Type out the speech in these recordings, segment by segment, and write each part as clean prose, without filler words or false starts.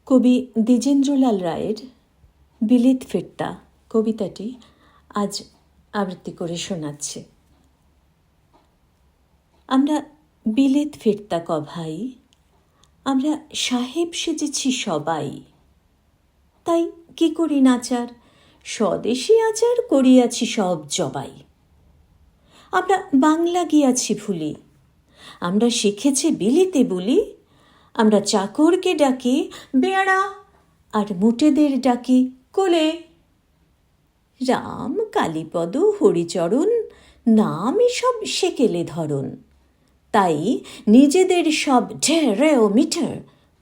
কবি দ্বিজেন্দ্রলাল রায়ের বিলেত ফিরতা কবিতাটি আজ আবৃত্তি করে শোনাচ্ছে। আমরা বিলেত ফিরতা ক ভাই, আমরা সাহেব সেজেছি সবাই, তাই কি করি নাচার, স্বদেশী আচার করিয়াছি সব জবাই। আমরা বাংলা গিয়াছি ভুলি, আমরা শিখেছি বিলেতে বলি, আমরা চাকরকে ডাকি বেড়া আর মুটেদের ডাকি কোলে। রাম কালীপদ হরিচরণ নামই সব সেকেলে ধরন, তাই নিজেদের সব ঢেরে ও মিটার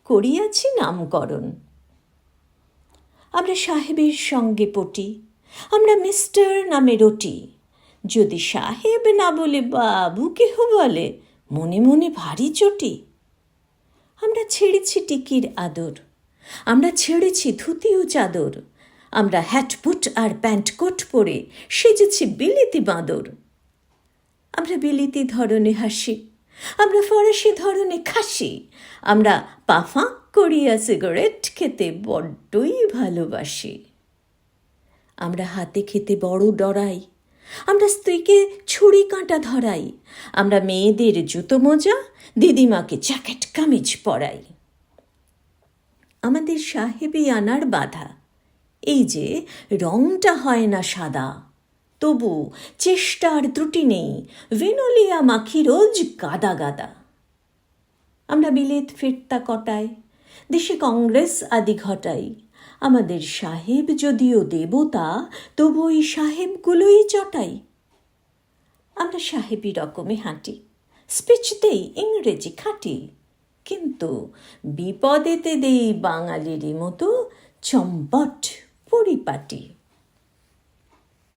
করিয়াছি নামকরণ। আমরা সাহেবের সঙ্গে পটি, আমরা মিস্টার নামে রটি, যদি সাহেব না বলে বাবু কেহ বলে মনে মনে ভারী চটি। আমরা ছেড়েছি টিকির আদর, আমরা ছেড়েছি ধুতি ও চাদর, আমরা হ্যাট বুট আর প্যান্ট কোট পরে সেজেছি বিলেতি বাঁদর। আমরা বিলেতি ধরনে হাসি, আমরা ফরাসি ধরনে খাসি, আমরা পাফাঁক করিয়া সিগারেট খেতে বড্ডই ভালোবাসি। আমরা হাতে খেতে বড় ডরাই, আমরা স্ত্রীকে ছুরি কাঁটা ধরাই, আমরা মেয়েদের জুতো মোজা দিদিমাকে জ্যাকেট কামিজ পরাই। আমাদের সাহেবী আনার বাধা এই যে রংটা হয় না সাদা, তবু চেষ্টার ত্রুটি নেই, ভেনোলিয়া মাখি রোজ গাদা গাদা। আমরা বিলেত ফিরতা কটাই, দেশে কংগ্রেস আদি ঘটাই, আমাদের সাহেব যদিও দেবতা তবু ওই সাহেবগুলোই চটাই। আমরা সাহেবী রকমে হাঁটি, স্পিচ দেই ইংরেজি খাঁটি, কিন্তু বিপদেতে দেই বাঙালিরই মতো চম্পট পরিপাটি।